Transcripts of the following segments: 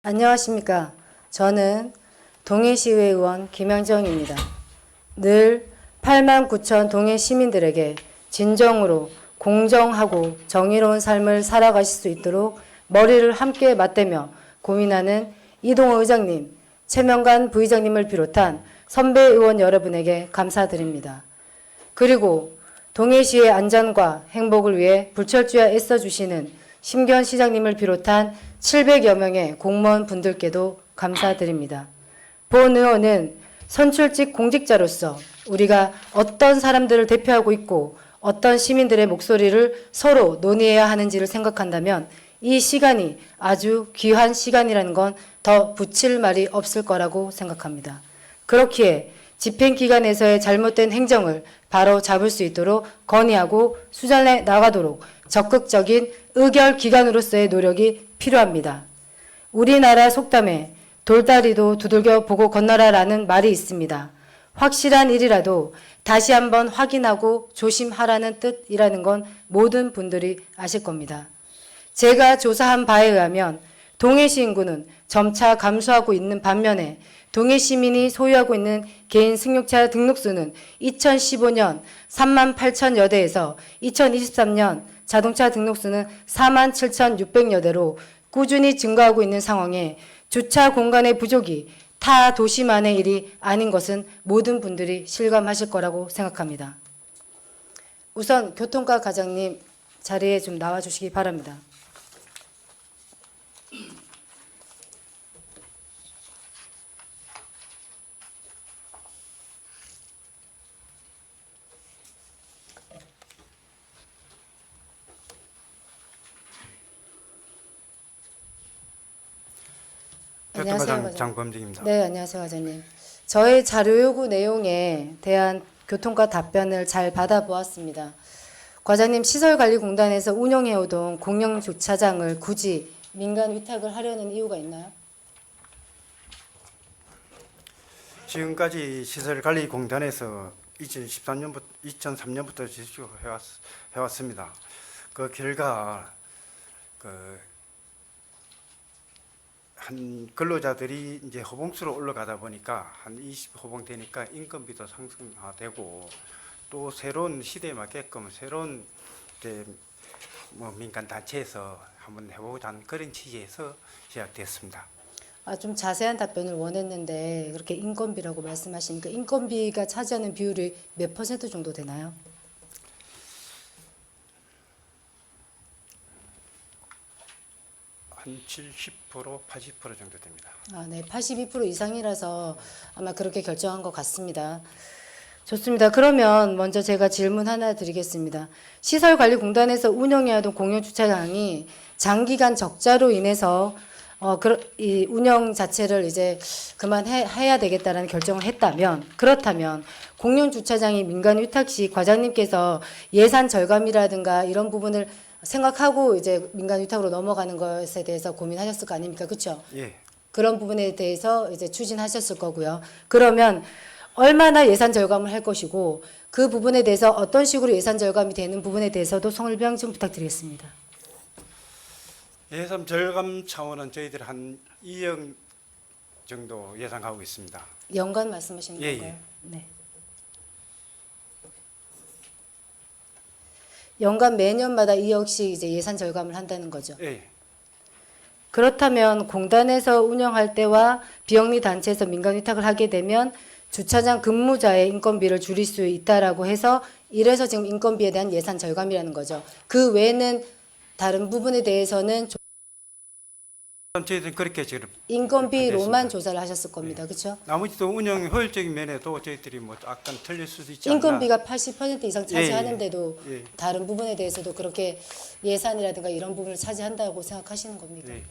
안녕하십니까. 저는 동해시의회 의원 김양정입니다. 늘 8만 9천 동해 시민들에게 진정으로 공정하고 정의로운 삶을 살아가실 수 있도록 머리를 함께 맞대며 고민하는 이동호 의장님, 최명관 부의장님을 비롯한 선배 의원 여러분에게 감사드립니다. 그리고 동해시의 안전과 행복을 위해 불철주야 애써주시는 심기현 시장님을 비롯한 700여 명의 공무원 분들께도 감사드립니다. 본 의원은 선출직 공직자로서 우리가 어떤 사람들을 대표하고 있고 어떤 시민들의 목소리를 서로 논의해야 하는지를 생각한다면 이 시간이 아주 귀한 시간이라는 건 더 붙일 말이 없을 거라고 생각합니다. 그렇기에 집행기관에서의 잘못된 행정을 바로 잡을 수 있도록 건의하고 수정해 나가도록 적극적인 의결기관으로서의 노력이 필요합니다. 우리나라 속담에 돌다리도 두들겨 보고 건너라라는 말이 있습니다. 확실한 일이라도 다시 한번 확인하고 조심하라는 뜻이라는 건 모든 분들이 아실 겁니다. 제가 조사한 바에 의하면 동해시 인구는 점차 감소하고 있는 반면에 동해 시민이 소유하고 있는 개인 승용차 등록수는 2015년 3만 8천여 대에서 2023년 자동차 등록수는 4만 7,600여 대로 꾸준히 증가하고 있는 상황에 주차 공간의 부족이 타 도시만의 일이 아닌 것은 모든 분들이 실감하실 거라고 생각합니다. 우선 교통과 과장님 자리에 좀 나와 주시기 바랍니다. 교통과장 장범직입니다. 네, 안녕하세요, 과장님. 저의 자료 요구 내용에 대한 교통과 답변을 잘 받아보았습니다. 과장님, 시설관리공단에서 운영해오던 공영 주차장을 굳이 민간 위탁을 하려는 이유가 있나요? 지금까지 시설관리공단에서 2003년부터 지속해왔습니다. 그 결과 한 근로자들이 이제 호봉수로 올라가다 보니까 한 20호봉 되니까 인건비도 상승되고 또 새로운 시대에 맞게끔 새로운 이제 민간 단체에서 한번 해보자는 그런 취지에서 시작됐습니다. 좀 자세한 답변을 원했는데 그렇게 인건비라고 말씀하시니까 인건비가 차지하는 비율이 몇 % 정도 되나요? 한 70%, 80% 정도 됩니다. 네, 82% 이상이라서 아마 그렇게 결정한 것 같습니다. 좋습니다. 그러면 먼저 제가 질문 하나 드리겠습니다. 시설관리공단에서 운영해야던 공영주차장이 장기간 적자로 인해서 이 운영 자체를 이제 그만해야 되겠다라는 결정을 했다면, 그렇다면 공영주차장이 민간 위탁 시 과장님께서 예산 절감이라든가 이런 부분을 생각하고 이제 민간 위탁으로 넘어가는 것에 대해서 고민하셨을 거 아닙니까? 그렇죠? 예. 그런 부분에 대해서 이제 추진하셨을 거고요. 그러면 얼마나 예산 절감을 할 것이고 그 부분에 대해서 어떤 식으로 예산 절감이 되는 부분에 대해서도 성일병 좀 부탁드리겠습니다. 예산 절감 차원은 저희들이 한 2억 정도 예상하고 있습니다. 연간 말씀하시는 예, 건가요? 예. 네. 연간 매년마다 2억씩 이제 예산 절감을 한다는 거죠. 예. 그렇다면 공단에서 운영할 때와 비영리 단체에서 민간 위탁을 하게 되면 주차장 근무자의 인건비를 줄일 수 있다라고 해서 이래서 지금 인건비에 대한 예산 절감이라는 거죠. 그 외에는 다른 부분에 대해서는 저희들은 그렇게 지금 인건비로만 조사를 하셨을 겁니다. 예. 그렇죠? 나머지도 운영 효율적인 면에도 저희들이 약간 틀릴 수도 있지 않나. 인건비가 80% 이상 차지하는데도 예. 다른 부분에 대해서도 그렇게 예산이라든가 이런 부분을 차지한다고 생각하시는 겁니까? 예.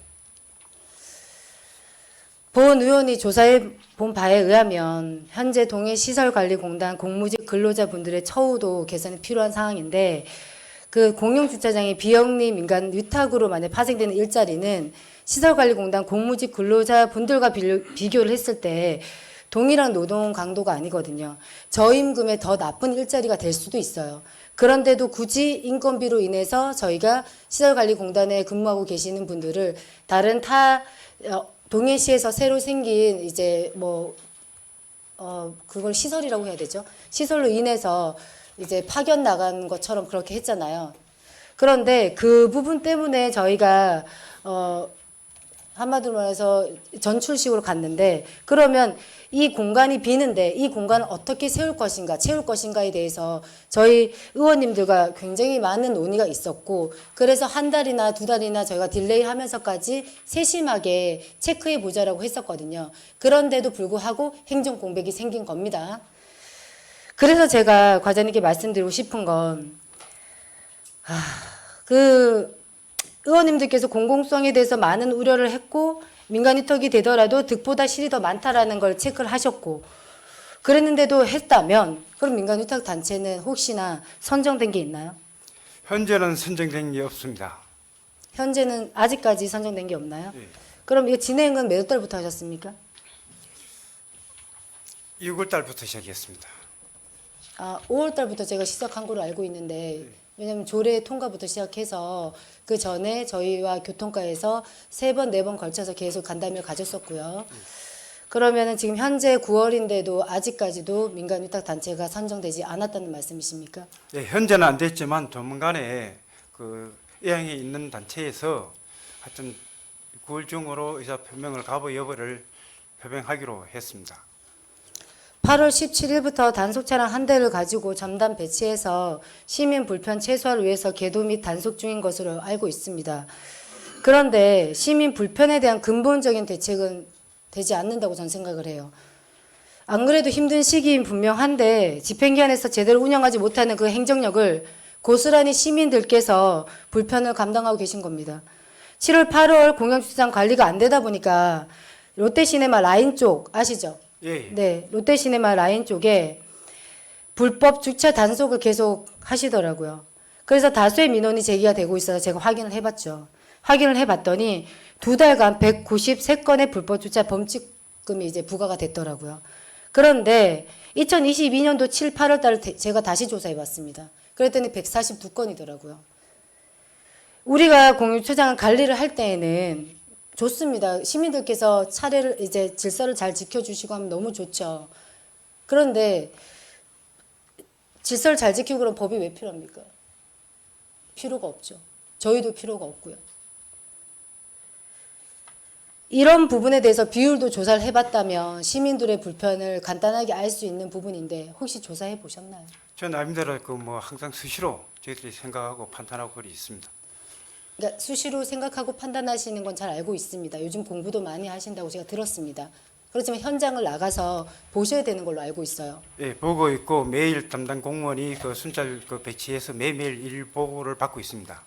본 의원이 조사해 본 바에 의하면 현재 동해시설관리공단 공무직 근로자분들의 처우도 개선이 필요한 상황인데 그 공용주차장의 비영리 민간 위탁으로 만약 파생되는 일자리는 시설관리공단 공무직 근로자분들과 비교를 했을 때 동일한 노동 강도가 아니거든요. 저임금에 더 나쁜 일자리가 될 수도 있어요. 그런데도 굳이 인건비로 인해서 저희가 시설관리공단에 근무하고 계시는 분들을 다른 동해시에서 새로 생긴 이제 그걸 시설이라고 해야 되죠. 시설로 인해서 이제 파견 나간 것처럼 그렇게 했잖아요. 그런데 그 부분 때문에 저희가 한마디로 말해서 전출식으로 갔는데, 그러면 이 공간이 비는데 이 공간을 어떻게 채울 것인가에 대해서 저희 의원님들과 굉장히 많은 논의가 있었고, 그래서 한 달이나 두 달이나 저희가 딜레이 하면서까지 세심하게 체크해 보자라고 했었거든요. 그런데도 불구하고 행정 공백이 생긴 겁니다. 그래서 제가 과장님께 말씀드리고 싶은 건, 의원님들께서 공공성에 대해서 많은 우려를 했고, 민간 위탁이 되더라도 득보다 실이 더 많다라는 걸 체크를 하셨고, 그랬는데도 했다면, 그럼 민간 위탁 단체는 혹시나 선정된 게 있나요? 현재는 선정된 게 없습니다. 현재는 아직까지 선정된 게 없나요? 예. 그럼 이거 진행은 몇 달부터 하셨습니까? 6월 달부터 시작했습니다. 5월 달부터 제가 시작한 걸로 알고 있는데, 왜냐하면 조례 통과부터 시작해서 그 전에 저희와 교통과에서 3번, 4번 걸쳐서 계속 간담회를 가졌었고요. 그러면은 지금 현재 9월인데도 아직까지도 민간 위탁 단체가 선정되지 않았다는 말씀이십니까? 예, 현재는 안 됐지만 조만간에 그 의향에 있는 단체에서 하여튼 9월 중으로 의사 표명을 가부 여부를 표명하기로 했습니다. 8월 17일부터 단속 차량 한 대를 가지고 전담 배치해서 시민 불편 최소화를 위해서 계도 및 단속 중인 것으로 알고 있습니다. 그런데 시민 불편에 대한 근본적인 대책은 되지 않는다고 저는 생각을 해요. 안 그래도 힘든 시기인 분명한데 집행기관에서 제대로 운영하지 못하는 그 행정력을 고스란히 시민들께서 불편을 감당하고 계신 겁니다. 7월, 8월 공영주차장 관리가 안 되다 보니까 롯데시네마 라인 쪽 아시죠? 예. 네, 롯데시네마 라인 쪽에 불법 주차 단속을 계속 하시더라고요. 그래서 다수의 민원이 제기가 되고 있어서 제가 확인을 해봤죠. 확인을 해봤더니 2달간 193건의 불법 주차 범칙금이 이제 부과가 됐더라고요. 그런데 2022년도 7, 8월 달 제가 다시 조사해봤습니다. 그랬더니 142건이더라고요. 우리가 공유주차장 관리를 할 때에는 좋습니다. 시민들께서 차례를 이제 질서를 잘 지켜주시고 하면 너무 좋죠. 그런데 질서를 잘 지키고 그럼 법이 왜 필요합니까? 필요가 없죠. 저희도 필요가 없고요. 이런 부분에 대해서 비율도 조사를 해봤다면 시민들의 불편을 간단하게 알 수 있는 부분인데 혹시 조사해 보셨나요? 저 나름대로 항상 수시로 저희들이 생각하고 판단하고 그리 있습니다. 그러니까 수시로 생각하고 판단하시는 건 잘 알고 있습니다. 요즘 공부도 많이 하신다고 제가 들었습니다. 그렇지만 현장을 나가서 보셔야 되는 걸로 알고 있어요. 예, 보고 있고 매일 담당 공무원이 그 순찰 배치해서 매일매일 일 보고를 받고 있습니다.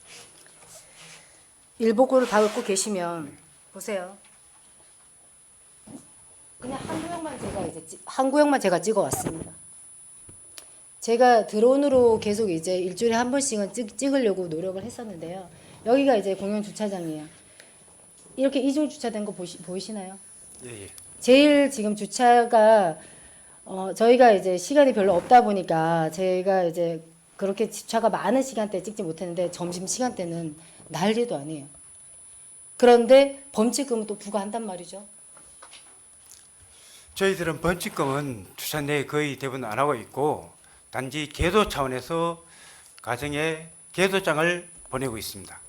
일보고를 받고 계시면 보세요. 그냥 한 구역만 제가 찍어 왔습니다. 제가 드론으로 계속 이제 일주일에 한 번씩은 찍으려고 노력을 했었는데요. 여기가 이제 공영 주차장이에요. 이렇게 이중 주차된 거 보이시나요? 예, 예. 제일 지금 주차가 저희가 이제 시간이 별로 없다 보니까 제가 이제 그렇게 주차가 많은 시간대에 찍지 못했는데 점심 시간대는 난리도 아니에요. 그런데 범칙금은 또 부과한단 말이죠. 저희들은 번칙금은 주차 내에 거의 대부분 안 하고 있고 단지 계도 차원에서 가정에 계도장을 보내고 있습니다.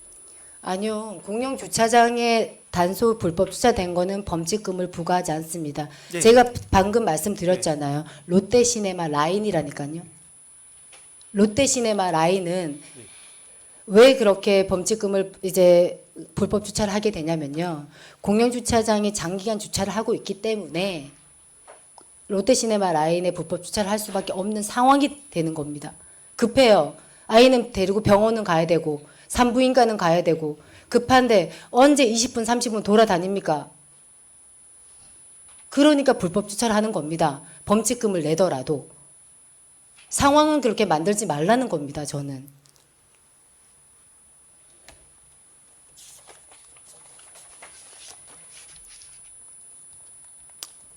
아니요. 공영 주차장에 단속 불법 주차된 거는 범칙금을 부과하지 않습니다. 네. 제가 방금 말씀드렸잖아요. 롯데시네마 라인이라니까요. 롯데시네마 라인은 왜 그렇게 범칙금을 이제 불법 주차를 하게 되냐면요. 공영 주차장에 장기간 주차를 하고 있기 때문에 롯데시네마 라인에 불법 주차를 할 수밖에 없는 상황이 되는 겁니다. 급해요. 아이는 데리고 병원은 가야 되고 산부인과는 가야 되고 급한데 언제 20분 30분 돌아다닙니까? 그러니까 불법 주차를 하는 겁니다. 범칙금을 내더라도 상황은 그렇게 만들지 말라는 겁니다. 저는.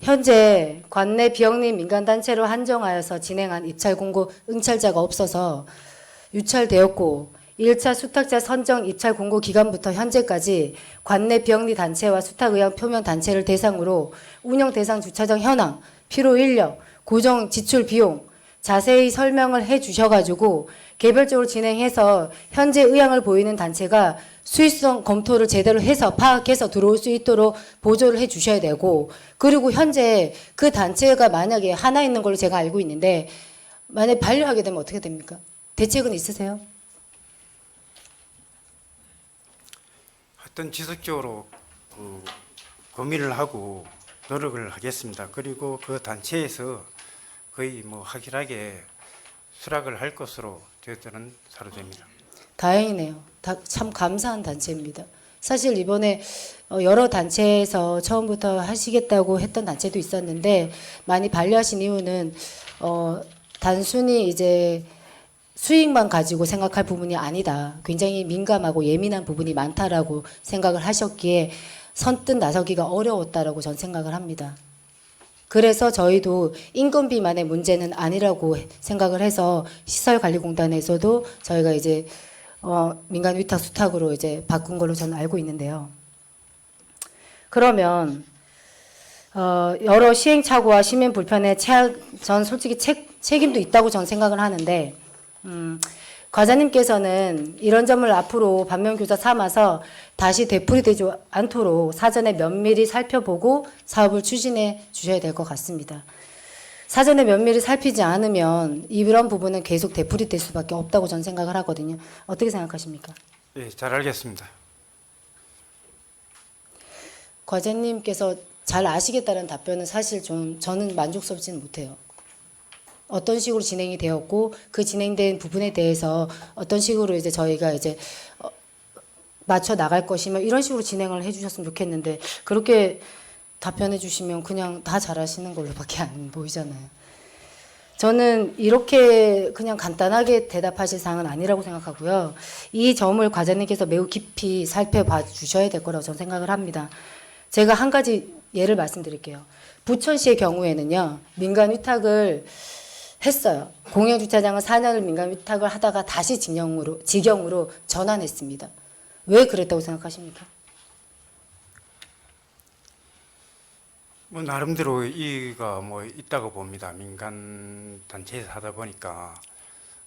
현재 관내 비영리 민간단체로 한정하여서 진행한 입찰 공고 응찰자가 없어서 유찰되었고 1차 수탁자 선정 입찰 공고 기간부터 현재까지 관내 비영리 단체와 수탁 의향 표명 단체를 대상으로 운영 대상 주차장 현황, 필요 인력, 고정 지출 비용 자세히 설명을 해 주셔가지고 개별적으로 진행해서 현재 의향을 보이는 단체가 수익성 검토를 제대로 해서 파악해서 들어올 수 있도록 보조를 해 주셔야 되고, 그리고 현재 그 단체가 만약에 하나 있는 걸로 제가 알고 있는데 만약에 반려하게 되면 어떻게 됩니까? 대책은 있으세요? 하여튼 지속적으로 고민을 하고 노력을 하겠습니다. 그리고 그 단체에서 거의 뭐 확실하게 수락을 할 것으로 저희들은 사료됩니다. 다행이네요. 참 감사한 단체입니다. 사실 이번에 여러 단체에서 처음부터 하시겠다고 했던 단체도 있었는데 많이 반려하신 이유는 단순히 이제 수익만 가지고 생각할 부분이 아니다. 굉장히 민감하고 예민한 부분이 많다라고 생각을 하셨기에 선뜻 나서기가 어려웠다라고 전 생각을 합니다. 그래서 저희도 인건비만의 문제는 아니라고 생각을 해서 시설관리공단에서도 저희가 이제 민간 위탁 수탁으로 이제 바꾼 걸로 저는 알고 있는데요. 그러면 여러 시행착오와 시민 불편에 전 솔직히 책임도 있다고 전 생각을 하는데, 과장님께서는 이런 점을 앞으로 반면교사 삼아서 다시 되풀이되지 않도록 사전에 면밀히 살펴보고 사업을 추진해 주셔야 될 것 같습니다. 사전에 면밀히 살피지 않으면 이런 부분은 계속 되풀이될 수밖에 없다고 저는 생각을 하거든요. 어떻게 생각하십니까? 예, 잘 알겠습니다. 과장님께서 잘 아시겠다는 답변은 사실 좀 저는 만족스럽지는 못해요. 어떤 식으로 진행이 되었고 그 진행된 부분에 대해서 어떤 식으로 이제 저희가 이제 맞춰 나갈 것이며 이런 식으로 진행을 해주셨으면 좋겠는데, 그렇게 답변해 주시면 그냥 다 잘하시는 걸로밖에 안 보이잖아요. 저는 이렇게 그냥 간단하게 대답하실 사항은 아니라고 생각하고요. 이 점을 과장님께서 매우 깊이 살펴봐 주셔야 될 거라고 저는 생각을 합니다. 제가 한 가지 예를 말씀드릴게요. 부천시의 경우에는요, 민간 위탁을 했어요. 공영주차장을 4년을 민간 위탁을 하다가 다시 직영으로 전환했습니다. 왜 그랬다고 생각하십니까? 뭐 나름대로 이유가 뭐 있다고 봅니다. 민간 단체에서 하다 보니까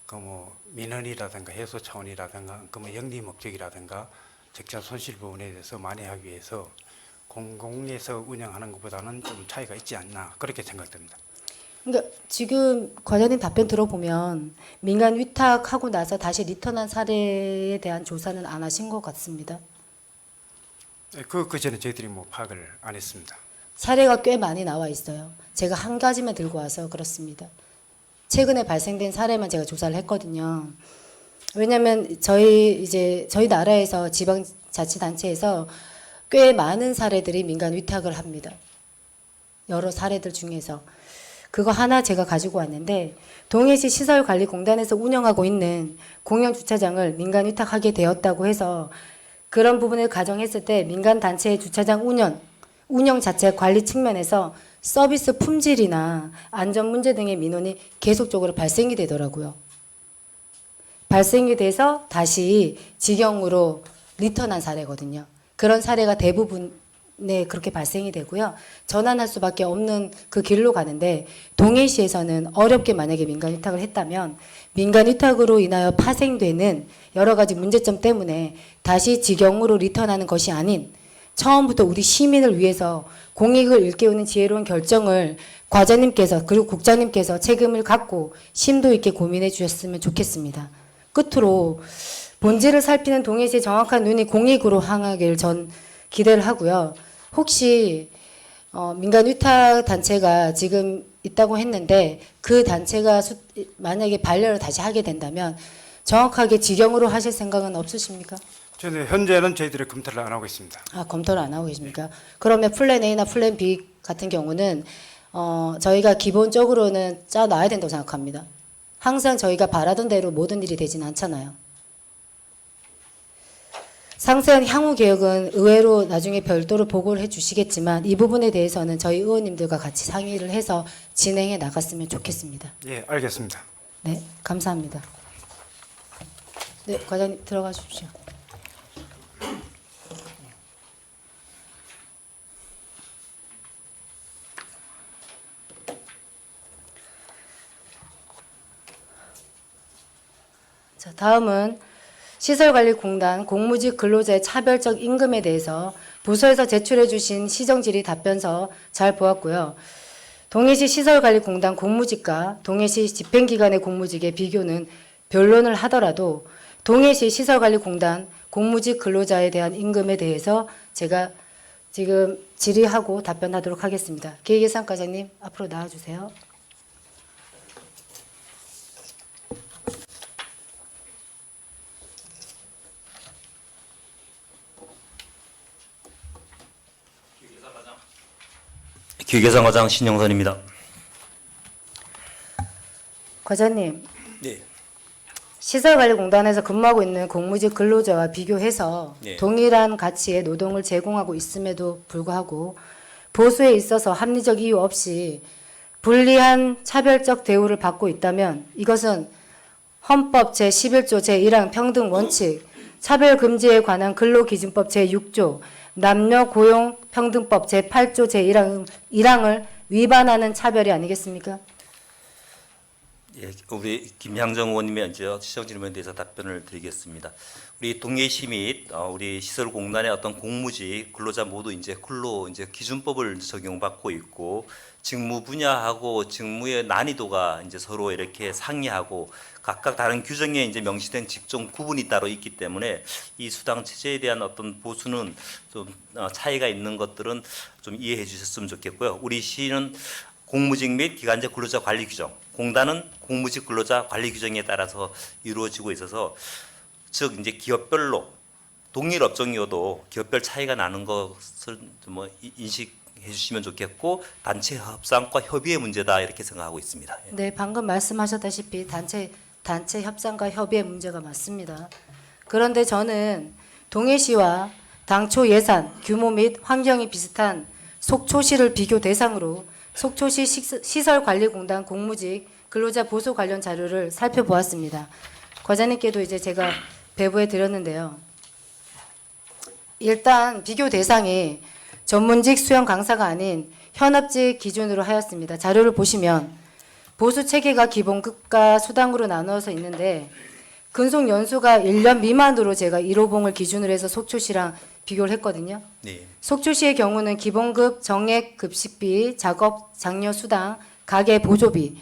그 뭐 민원이라든가 해소 차원이라든가 그 뭐 영리 목적이라든가 적자 손실 부분에 대해서 만회하기 위해서 공공에서 운영하는 것보다는 좀 차이가 있지 않나 그렇게 생각됩니다. 그러니까 지금 과장님 답변 들어보면 민간 위탁하고 나서 다시 리턴한 사례에 대한 조사는 안 하신 것 같습니다. 그 전에 저희들이 뭐 파악을 안 했습니다. 사례가 꽤 많이 나와 있어요. 제가 한 가지만 들고 와서 그렇습니다. 최근에 발생된 사례만 제가 조사를 했거든요. 왜냐하면 저희 나라에서 지방자치단체에서 꽤 많은 사례들이 민간 위탁을 합니다. 여러 사례들 중에서. 그거 하나 제가 가지고 왔는데, 동해시 시설관리공단에서 운영하고 있는 공영주차장을 민간 위탁하게 되었다고 해서 그런 부분을 가정했을 때 민간 단체의 주차장 운영 자체 관리 측면에서 서비스 품질이나 안전 문제 등의 민원이 계속적으로 발생이 되더라고요. 발생이 돼서 다시 직영으로 리턴한 사례거든요. 그런 사례가 대부분에 그렇게 발생이 되고요. 전환할 수밖에 없는 그 길로 가는데, 동해시에서는 어렵게 만약에 민간 위탁을 했다면 민간 위탁으로 인하여 파생되는 여러 가지 문제점 때문에 다시 직영으로 리턴하는 것이 아닌 처음부터 우리 시민을 위해서 공익을 일깨우는 지혜로운 결정을 과장님께서 그리고 국장님께서 책임을 갖고 심도 있게 고민해 주셨으면 좋겠습니다. 끝으로 본질을 살피는 동해시의 정확한 눈이 공익으로 향하길 전 기대를 하고요. 혹시 민간 위탁 단체가 지금 있다고 했는데 그 단체가 만약에 반려를 다시 하게 된다면 정확하게 직영으로 하실 생각은 없으십니까? 저는 현재는 저희들이 검토를 안 하고 있습니다. 아, 검토를 안 하고 계십니까? 그러면 플랜 A나 플랜 B 같은 경우는 저희가 기본적으로는 짜놔야 된다고 생각합니다. 항상 저희가 바라던 대로 모든 일이 되지는 않잖아요. 상세한 향후 계획은 의회로 나중에 별도로 보고를 해주시겠지만 이 부분에 대해서는 저희 의원님들과 같이 상의를 해서 진행해 나갔으면 좋겠습니다. 예, 알겠습니다. 네, 감사합니다. 네, 과장님 들어가 주십시오. 자, 다음은 시설관리공단 공무직 근로자의 차별적 임금에 대해서 부서에서 제출해 주신 시정질의 답변서 잘 보았고요. 동해시 시설관리공단 공무직과 동해시 집행기관의 공무직의 비교는 변론을 하더라도 동해시 시설관리공단 공무직 근로자에 대한 임금에 대해서 제가 지금 질의하고 답변하도록 하겠습니다. 계획예산과장님 앞으로 나와주세요. 기획예산과장 신영선입니다. 과장님, 네. 시설관리공단에서 근무하고 있는 공무직 근로자와 비교해서 네. 동일한 가치의 노동을 제공하고 있음에도 불구하고 보수에 있어서 합리적 이유 없이 불리한 차별적 대우를 받고 있다면 이것은 헌법 제11조 제1항 평등 원칙, 차별 금지에 관한 근로기준법 제6조, 남녀 고용 평등법 제8조 제1항을 위반하는 차별이 아니겠습니까? 예, 우리 김향정 의원님의 지적 질문에 대해서 답변을 드리겠습니다. 우리 동해시 및 우리 시설공단의 어떤 공무직 근로자 모두 근로 기준법을 적용받고 있고 직무 분야하고 직무의 난이도가 서로 이렇게 상이하고 각각 다른 규정에 명시된 직종 구분이 따로 있기 때문에 이 수당 체제에 대한 어떤 보수는 좀 차이가 있는 것들은 좀 이해해 주셨으면 좋겠고요. 우리 시는 공무직 및 기간제 근로자 관리 규정, 공단은 공무직 근로자 관리 규정에 따라서 이루어지고 있어서 즉 기업별로 동일 업종이어도 기업별 차이가 나는 것을 좀 인식해 주시면 좋겠고 단체 협상과 협의의 문제다 이렇게 생각하고 있습니다. 네, 방금 말씀하셨다시피 단체 협상과 협의의 문제가 맞습니다. 그런데 저는 동해시와 당초 예산, 규모 및 환경이 비슷한 속초시를 비교 대상으로 속초시 시설관리공단 공무직 근로자 보수 관련 자료를 살펴보았습니다. 과장님께도 제가 배부해 드렸는데요. 일단 비교 대상이 전문직 수영 강사가 아닌 현업직 기준으로 하였습니다. 자료를 보시면 보수 체계가 기본급과 수당으로 나누어서 있는데 근속 연수가 1년 미만으로 제가 1호봉을 기준으로 해서 속초시랑 비교를 했거든요. 네. 속초시의 경우는 기본급, 정액 급식비, 작업 장려 수당, 가계 보조비,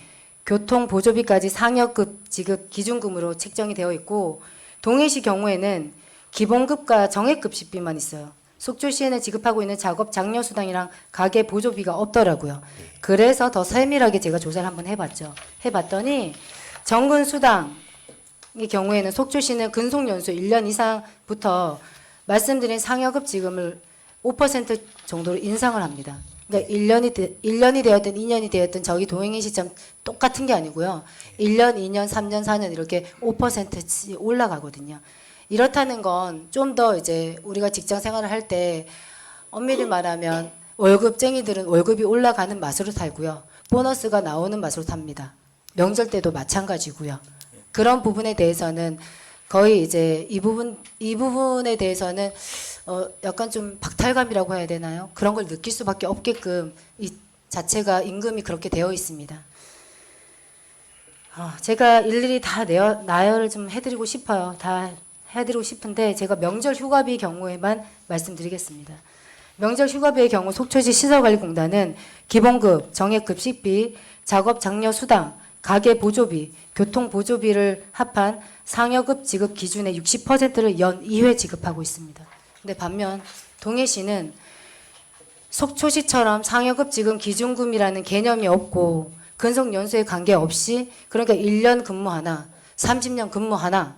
교통 보조비까지 상여급 지급 기준금으로 책정이 되어 있고 동해시 경우에는 기본급과 정액 급식비만 있어요. 속초시에는 지급하고 있는 작업 장려 수당이랑 가계 보조비가 없더라고요. 그래서 더 세밀하게 제가 조사를 한번 해봤죠. 해봤더니 정근 수당의 경우에는 속초시는 근속 연수 1년 이상부터 말씀드린 상여급 지급을 5% 정도로 인상을 합니다. 그러니까 1년이 되었든 2년이 되었든 저기 동행인 시점 똑같은 게 아니고요. 1년, 2년, 3년, 4년 이렇게 5%씩 올라가거든요. 이렇다는 건 좀 더 우리가 직장 생활을 할 때 엄밀히 말하면 월급쟁이들은 월급이 올라가는 맛으로 살고요. 보너스가 나오는 맛으로 삽니다. 명절 때도 마찬가지고요. 그런 부분에 대해서는 거의 이 부분에 대해서는 약간 좀 박탈감이라고 해야 되나요? 그런 걸 느낄 수밖에 없게끔 이 자체가 임금이 그렇게 되어 있습니다. 제가 일일이 다 나열을 좀 해드리고 싶어요. 다 해드리고 싶은데 제가 명절 휴가비 경우에만 말씀드리겠습니다. 명절 휴가비의 경우 속초시 시설관리공단은 기본급, 정액급식비, 작업 장려 수당, 가계 보조비, 교통 보조비를 합한 상여급 지급 기준의 60%를 연 2회 지급하고 있습니다. 근데 반면 동해시는 속초시처럼 상여급 지급 기준금이라는 개념이 없고 근속 연수에 관계없이 그러니까 1년 근무 하나, 30년 근무 하나,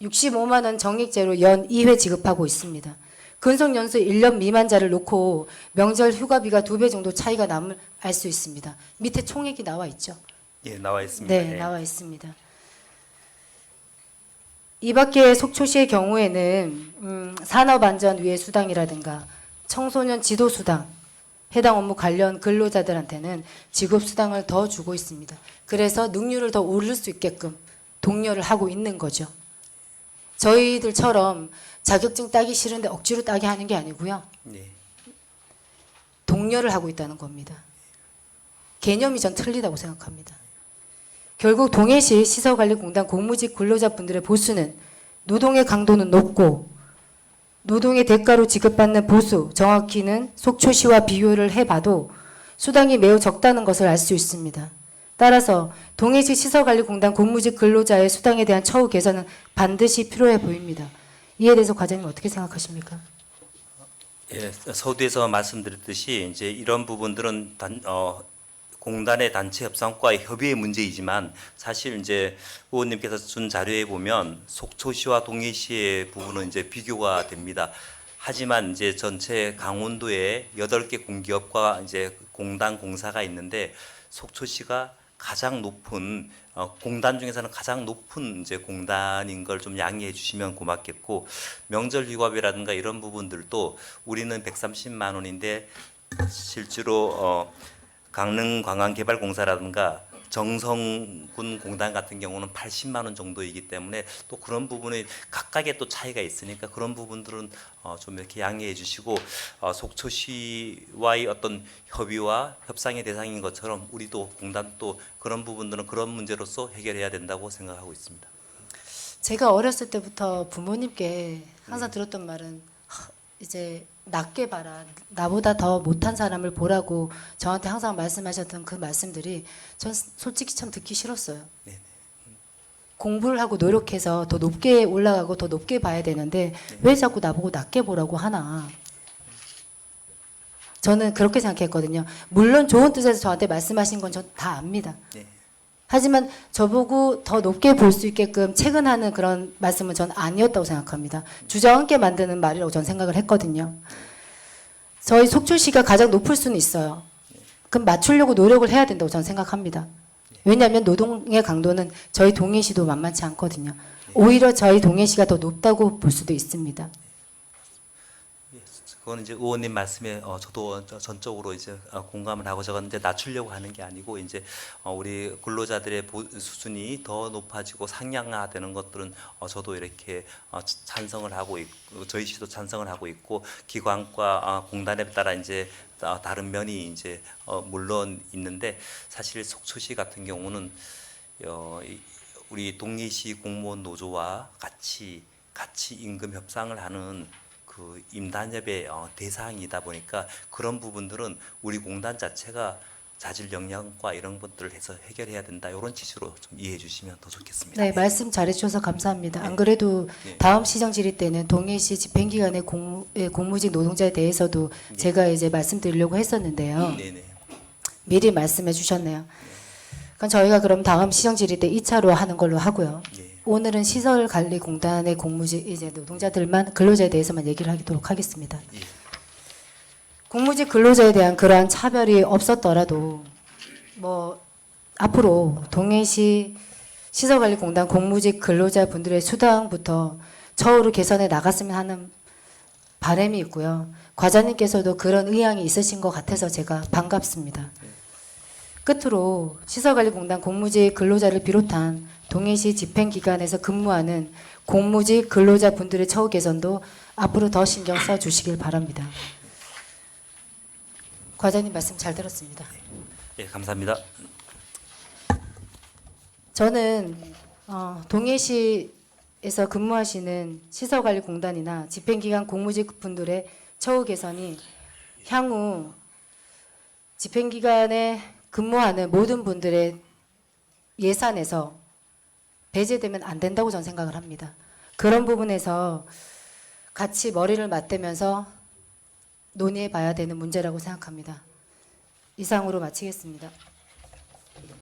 65만 원 정액제로 연 2회 지급하고 있습니다. 근속 연수 1년 미만자를 놓고 명절 휴가비가 2배 정도 차이가 남을 알 수 있습니다. 밑에 총액이 나와 있죠. 예, 나와 있습니다. 네, 나와 있습니다. 이 밖에 속초시의 경우에는 산업안전위해 수당이라든가 청소년 지도수당, 해당 업무 관련 근로자들한테는 지급수당을 더 주고 있습니다. 그래서 능률을 더 오를 수 있게끔 독려를 하고 있는 거죠. 저희들처럼 자격증 따기 싫은데 억지로 따게 하는 게 아니고요. 네. 독려를 하고 있다는 겁니다. 개념이 전 틀리다고 생각합니다. 결국 동해시 시설관리공단 공무직 근로자분들의 보수는 노동의 강도는 높고 노동의 대가로 지급받는 보수, 정확히는 속초시와 비교를 해봐도 수당이 매우 적다는 것을 알 수 있습니다. 따라서 동해시 시설관리공단 공무직 근로자의 수당에 대한 처우 개선은 반드시 필요해 보입니다. 이에 대해서 과장님 어떻게 생각하십니까? 예, 서두에서 말씀드렸듯이 이제 이런 부분들은 공단의 단체 협상과의 협의의 문제이지만 사실 이제 의원님께서 준 자료에 보면 속초시와 동해시의 부분은 이제 비교가 됩니다. 하지만 이제 전체 강원도에 8개 공기업과 이제 공단 공사가 있는데 속초시가 가장 높은 공단 중에서는 가장 높은 이제 공단인 걸 좀 양해해 주시면 고맙겠고, 명절 휴가비라든가 이런 부분들도 우리는 130만 원인데 실제로 강릉 관광개발공사라든가 정성군 공단 같은 경우는 80만 원 정도이기 때문에 또 그런 부분이 각각의 또 차이가 있으니까 그런 부분들은 좀 이렇게 양해해 주시고, 속초시와의 어떤 협의와 협상의 대상인 것처럼 우리도 공단도 그런 부분들은 그런 문제로서 해결해야 된다고 생각하고 있습니다. 제가 어렸을 때부터 부모님께 항상 들었던 말은 이제 낮게 봐라, 나보다 더 못한 사람을 보라고 저한테 항상 말씀하셨던 그 말씀들이 전 솔직히 참 듣기 싫었어요. 네네. 공부를 하고 노력해서 더 높게 올라가고 더 높게 봐야 되는데 왜 자꾸 나보고 낮게 보라고 하나. 저는 그렇게 생각했거든요. 물론 좋은 뜻에서 저한테 말씀하신 건 전 다 압니다. 네. 하지만 저보고 더 높게 볼 수 있게끔 체근하는 그런 말씀은 전 아니었다고 생각합니다. 주저앉게 만드는 말이라고 전 생각을 했거든요. 저희 속초시가 가장 높을 수는 있어요. 그럼 맞추려고 노력을 해야 된다고 저는 생각합니다. 왜냐하면 노동의 강도는 저희 동해시도 만만치 않거든요. 오히려 저희 동해시가 더 높다고 볼 수도 있습니다. 그건 이제 의원님 말씀에 저도 전적으로 이제 공감을 하고, 저건 이제 낮추려고 하는 게 아니고 이제 우리 근로자들의 수준이 더 높아지고 상향화되는 것들은 저도 이렇게 찬성을 하고 있고 저희 시도 찬성을 하고 있고, 기관과 공단에 따라 이제 다른 면이 이제 물론 있는데, 사실 속초시 같은 경우는 우리 동해시 공무원 노조와 같이 임금 협상을 하는 그 임단협의 대상이다 보니까 그런 부분들은 우리 공단 자체가 자질 역량과 이런 것들을 해서 해결해야 된다, 이런 취지로 좀 이해해 주시면 더 좋겠습니다. 네, 말씀 잘해주셔서 감사합니다. 안 그래도 다음 시정 질의 때는 동해시 집행기관의 공무직 노동자에 대해서도 제가 이제 말씀드리려고 했었는데요. 네네. 미리 말씀해 주셨네요. 그럼 저희가 그럼 다음 시정 질의 때 2차로 하는 걸로 하고요. 네. 오늘은 시설관리공단의 공무직 이제 노동자들만 근로자에 대해서만 얘기를 하도록 하겠습니다. 예. 공무직 근로자에 대한 그러한 차별이 없었더라도 뭐 앞으로 동해시 시설관리공단 공무직 근로자분들의 수당부터 처우를 개선해 나갔으면 하는 바람이 있고요. 과장님께서도 그런 의향이 있으신 것 같아서 제가 반갑습니다. 끝으로 시설관리공단 공무직 근로자를 비롯한 동해시 집행기관에서 근무하는 공무직 근로자분들의 처우 개선도 앞으로 더 신경 써 주시길 바랍니다. 과장님 말씀 잘 들었습니다. 예, 감사합니다. 저는 동해시에서 근무하시는 시설관리공단이나 집행기관 공무직 분들의 처우 개선이 향후 집행기관에 근무하는 모든 분들의 예산에서 배제되면 안 된다고 저는 생각을 합니다. 그런 부분에서 같이 머리를 맞대면서 논의해 봐야 되는 문제라고 생각합니다. 이상으로 마치겠습니다.